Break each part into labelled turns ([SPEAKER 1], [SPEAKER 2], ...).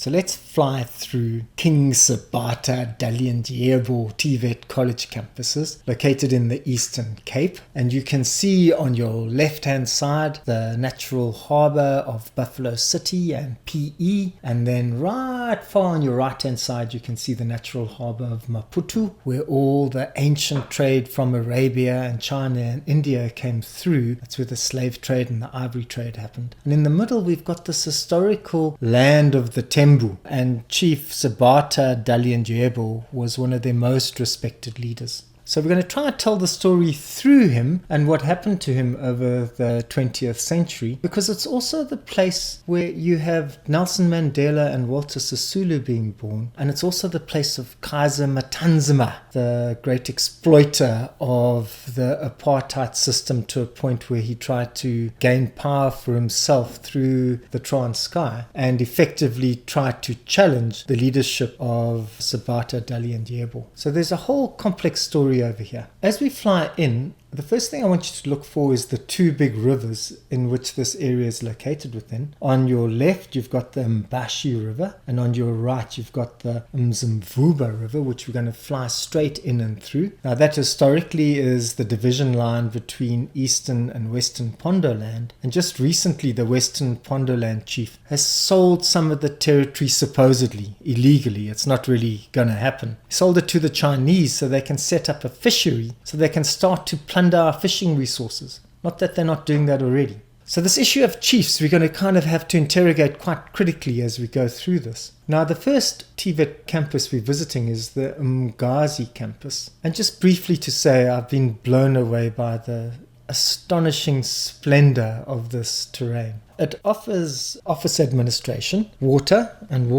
[SPEAKER 1] So let's fly through King Sabata Dalindyebo TVET College campuses located in the Eastern Cape. And you can see on your left-hand side the natural harbour of Buffalo City and PE. And then right far on your right-hand side, you can see the natural harbour of Maputo, where all the ancient trade from Arabia and China and India came through. That's where the slave trade and the ivory trade happened. And in the middle, we've got this historical land of the Tembuland. And Chief Sabata Dalindyebo was one of their most respected leaders. So we're going to try and tell the story through him and what happened to him over the 20th century, because it's also the place where you have Nelson Mandela and Walter Sisulu being born, and it's also the place of Kaiser Mthatha, the great exploiter of the apartheid system to a point where he tried to gain power for himself through the Transkei and effectively tried to challenge the leadership of Sabata Dalindyebo. So there's a whole complex story over here. As we fly in, the first thing I want you to look for is the two big rivers in which this area is located within. On your left, you've got the Umgazi River, and on your right, you've got the Mthatha River, which we're going to fly straight in and through. Now, that historically is the division line between Eastern and Western Pondoland, and just recently, the Western Pondoland chief has sold some of the territory supposedly illegally. It's not really going to happen. He sold it to the Chinese so they can set up a fishery, so they can start to plunder our fishing resources. Not that they're not doing that already. So this issue of chiefs, we're going to kind of have to interrogate quite critically as we go through this. Now, the first TVET campus we're visiting is the Umgazi campus. And just briefly to say, I've been blown away by the astonishing splendor of this terrain. It offers office administration, water and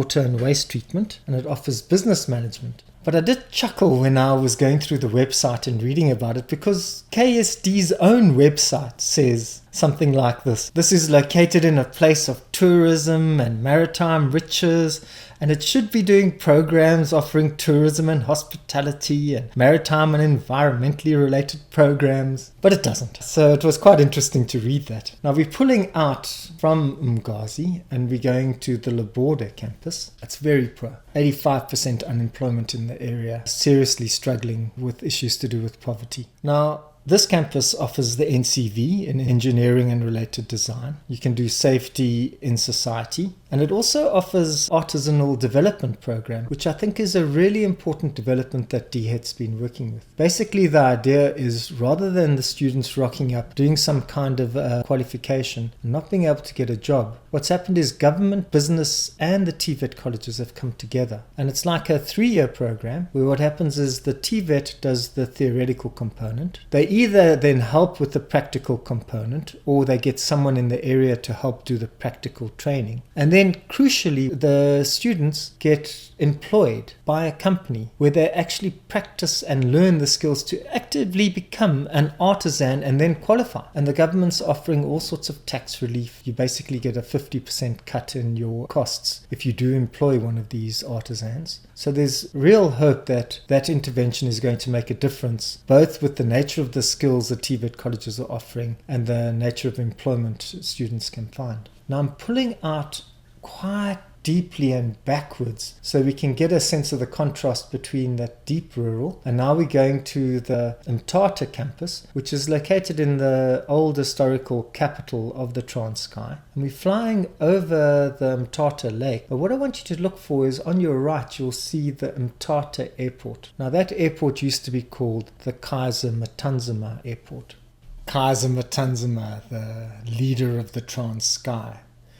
[SPEAKER 1] waste treatment, and it offers business management. But I did chuckle when I was going through the website and reading about it, because KSD's own website says something like this. This is located in a place of tourism and maritime riches, and it should be doing programs offering tourism and hospitality and maritime and environmentally related programs, but it doesn't. So it was quite interesting to read that. Now we're pulling out from Umgazi and we're going to the Laborde campus. It's very poor. 85% unemployment in the area, seriously struggling with issues to do with poverty. Now, this campus offers the NCV in engineering and related design. You can do safety in society. And it also offers Artisanal development program, which I think is a really important development that DHET's been working with. Basically, the idea is rather than the students rocking up, doing some kind of qualification and not being able to get a job, what's happened is government, business and the TVET colleges have come together. And it's like a 3-year program where what happens is the TVET does the theoretical component. They either then help with the practical component or they get someone in the area to help do the practical training. And then crucially, the students get employed by a company where they actually practice and learn the skills to actively become an artisan and then qualify. And the government's offering all sorts of tax relief. You basically get a 50% cut in your costs if you do employ one of these artisans. So there's real hope that that intervention is going to make a difference, both with the nature of the skills that TVET colleges are offering and the nature of employment students can find. Now I'm pulling out quite deeply and backwards so we can get a sense of the contrast between that deep rural, and now we're going to the Mthatha campus, which is located in the old historical capital of the Transkei, and we're flying over the Mthatha lake. But what I want you to look for is on your right you'll see the Mthatha airport. Now that airport used to be called the Kaiser Mthatha airport. Kaiser Mthatha, the leader of the Transkei.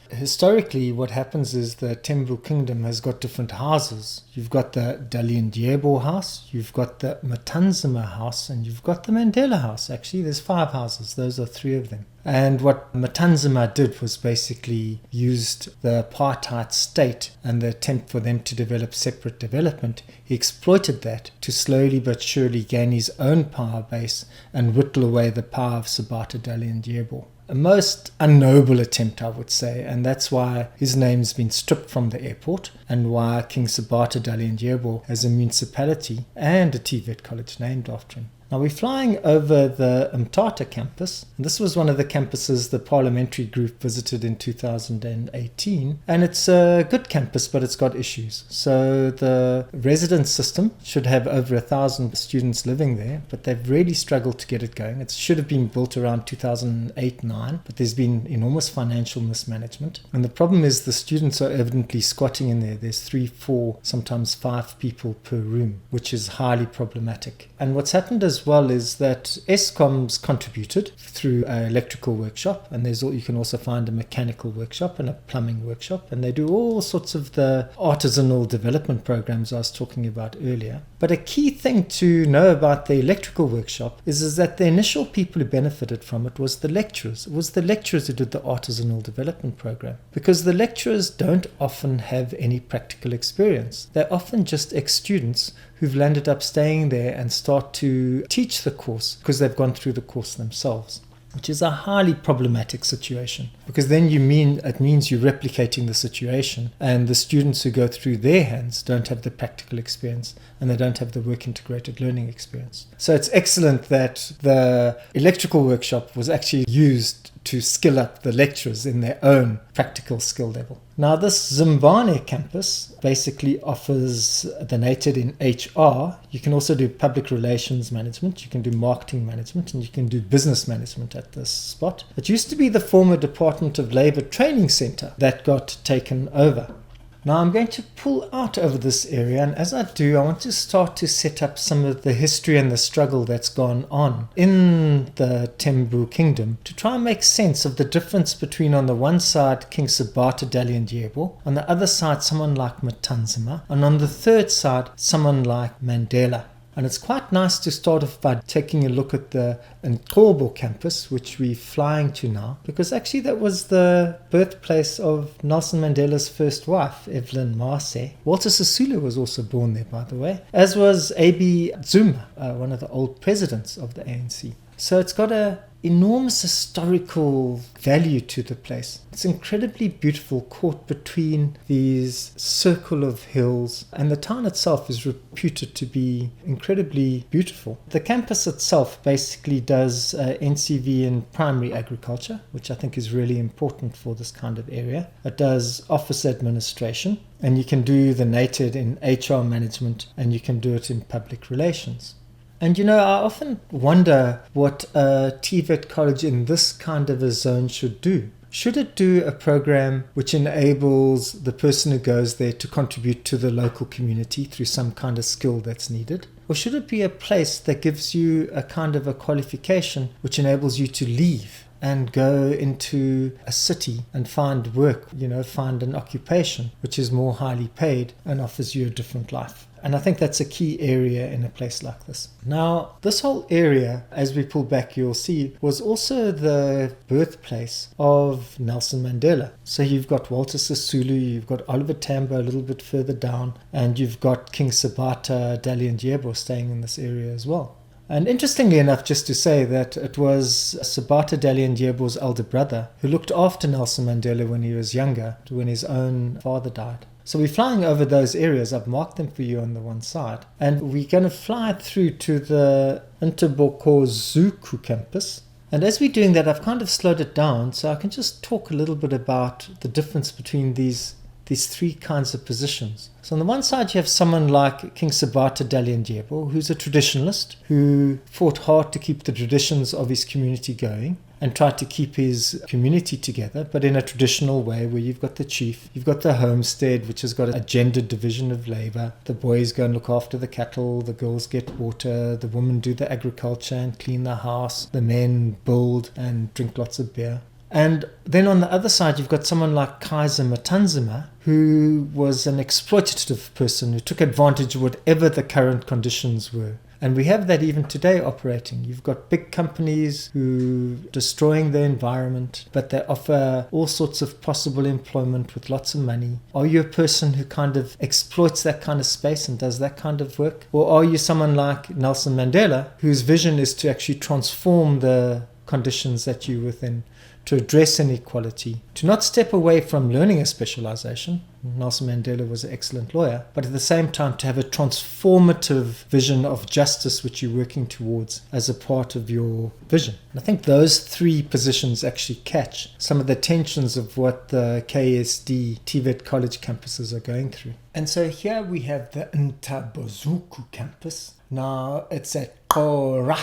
[SPEAKER 1] Historically, what happens is the Tembu kingdom has got different houses. You've got the Dalindyebo house, you've got the Mthatha house, and you've got the Mandela house. Actually, there's 5 houses. Those are 3 of them. And what Mthatha did was basically used the apartheid state and the attempt for them to develop separate development. He exploited that to slowly but surely gain his own power base and whittle away the power of Sabata Dalindyebo. A most unnoble attempt, I would say, and that's why his name's been stripped from the airport and why King Sabata Dalindyebo has a municipality and a TVET college named after him. Now we're flying over the Mthatha campus. And this was one of the campuses the parliamentary group visited in 2018. And it's a good campus, but it's got issues. So the residence system should have over 1,000 students living there, but they've really struggled to get it going. It should have been built around 2008-9, but there's been enormous financial mismanagement. And the problem is the students are evidently squatting in there. There's 3, 4, sometimes 5 people per room, which is highly problematic. And what's happened as well is that Eskom's contributed through an electrical workshop, and you can also find a mechanical workshop and a plumbing workshop, and they do all sorts of the artisanal development programs I was talking about earlier. But a key thing to know about the electrical workshop is that the initial people who benefited from it was the lecturers. It was the lecturers who did the artisanal development program, because the lecturers don't often have any practical experience. They're often just ex-students who've landed up staying there and start to teach the course because they've gone through the course themselves, which is a highly problematic situation, because then it means you're replicating the situation, and the students who go through their hands don't have the practical experience and they don't have the work integrated learning experience. So it's excellent that the electrical workshop was actually used to skill up the lecturers in their own practical skill level. Now this Zimbabwe campus basically offers the native in HR. You can also do public relations management, you can do marketing management, and you can do business management at this spot. It used to be the former Department of Labour Training Centre that got taken over. Now I'm going to pull out over this area, and as I do, I want to start to set up some of the history and the struggle that's gone on in the Tembu kingdom to try and make sense of the difference between, on the one side, King Sabata Dalindyebo, on the other side, someone like Mthatha, and on the third side, someone like Mandela. And it's quite nice to start off by taking a look at the Nkobo campus, which we're flying to now, because actually that was the birthplace of Nelson Mandela's first wife, Evelyn Mase. Walter Sisulu was also born there, by the way, as was A.B. Zuma, one of the old presidents of the ANC. So it's got an enormous historical value to the place. It's incredibly beautiful, caught between these circle of hills, and the town itself is reputed to be incredibly beautiful. The campus itself basically does NCV in primary agriculture, which I think is really important for this kind of area. It does office administration, and you can do the native in HR management, and you can do it in public relations. And I often wonder what a TVET college in this kind of a zone should do. Should it do a program which enables the person who goes there to contribute to the local community through some kind of skill that's needed? Or should it be a place that gives you a kind of a qualification which enables you to leave and go into a city and find work, find an occupation which is more highly paid and offers you a different life? And I think that's a key area in a place like this. Now, this whole area, as we pull back, you'll see, was also the birthplace of Nelson Mandela. So you've got Walter Sisulu, you've got Oliver Tambo a little bit further down, and you've got King Sabata Dalindyebo staying in this area as well. And interestingly enough, just to say that it was Sabata Dalindyebo's elder brother who looked after Nelson Mandela when he was younger, when his own father died. So we're flying over those areas. I've marked them for you on the one side. And we're going to fly through to the Ntobokozuku campus. And as we're doing that, I've kind of slowed it down so I can just talk a little bit about the difference between these three kinds of positions. So on the one side, you have someone like King Sabata Dalindyebo, who's a traditionalist, who fought hard to keep the traditions of his community going and tried to keep his community together, but in a traditional way where you've got the chief, you've got the homestead, which has got a gendered division of labor. The boys go and look after the cattle, the girls get water, the women do the agriculture and clean the house, the men build and drink lots of beer. And then on the other side, you've got someone like Kaiser Mthatha, who was an exploitative person who took advantage of whatever the current conditions were. And we have that even today operating. You've got big companies who are destroying the environment, but they offer all sorts of possible employment with lots of money. Are you a person who kind of exploits that kind of space and does that kind of work? Or are you someone like Nelson Mandela, whose vision is to actually transform the conditions that you're within to address inequality, to not step away from learning a specialization. Nelson Mandela was an excellent lawyer, but at the same time to have a transformative vision of justice which you're working towards as a part of your vision. And I think those three positions actually catch some of the tensions of what the KSD TVET College campuses are going through. And so here we have the Ntabozuku campus. Now it's at Kora,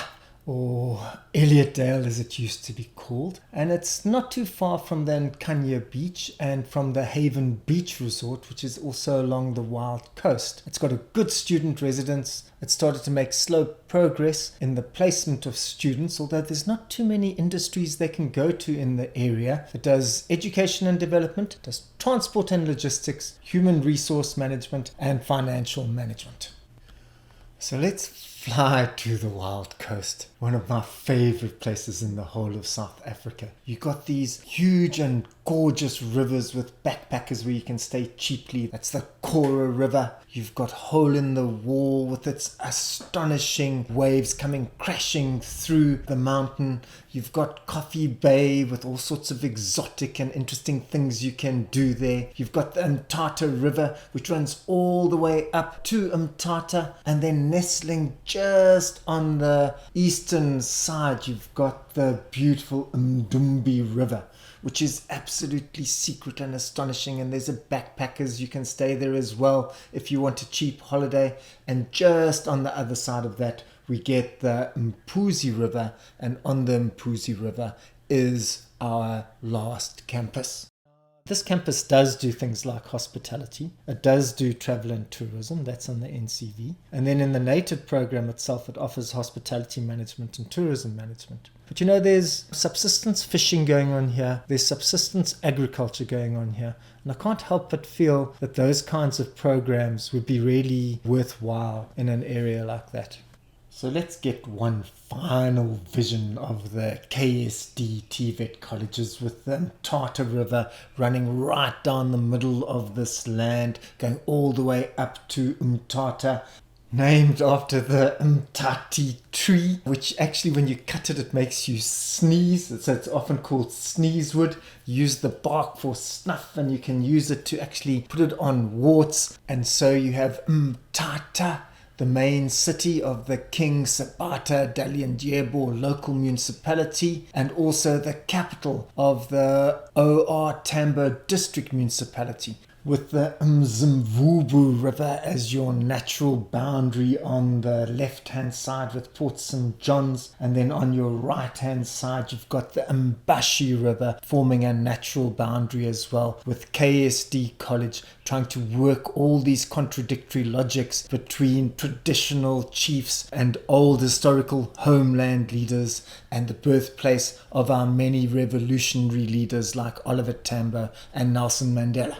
[SPEAKER 1] or Elliotdale as it used to be called, and it's not too far from the Nkanya Beach and from the Haven Beach Resort, which is also along the Wild Coast. It's got a good student residence. It started to make slow progress in the placement of students, although there's not too many industries they can go to in the area. It does education and development, it does transport and logistics, human resource management, and financial management. So let's fly to the Wild Coast, one of my favorite places in the whole of South Africa. You got these huge and gorgeous rivers with backpackers where you can stay cheaply. That's the Kora River. You've got Hole in the Wall with its astonishing waves coming crashing through the mountain. You've got Coffee Bay with all sorts of exotic and interesting things you can do there. You've got the Mthatha River, which runs all the way up to Mthatha, and then nestling just on the eastern side, you've got the beautiful Mdumbi River, which is absolutely secret and astonishing, and there's a backpackers, you can stay there as well if you want a cheap holiday. And just on the other side of that we get the Umgazi River, and on the Umgazi River is our last campus. This campus does do things like hospitality. It does do travel and tourism. That's on the NCV. And then in the native program itself, it offers hospitality management and tourism management. But you know, there's subsistence fishing going on here. There's subsistence agriculture going on here. And I can't help but feel that those kinds of programs would be really worthwhile in an area like that. So let's get one final vision of the KSD TVET colleges with the Mthatha River running right down the middle of this land, going all the way up to Mthatha, named after the Mthatha tree, which actually when you cut it, it makes you sneeze. So it's often called sneeze wood. You use the bark for snuff, and you can use it to actually put it on warts. And so you have Mthatha, the main city of the King Sabata Dalindyebo local municipality, and also the capital of the OR Tambo district municipality, with the Mzimvubu River as your natural boundary on the left-hand side with Port St. John's, and then on your right-hand side you've got the Umgazi River forming a natural boundary as well, with KSD College trying to work all these contradictory logics between traditional chiefs and old historical homeland leaders and the birthplace of our many revolutionary leaders like Oliver Tambo and Nelson Mandela.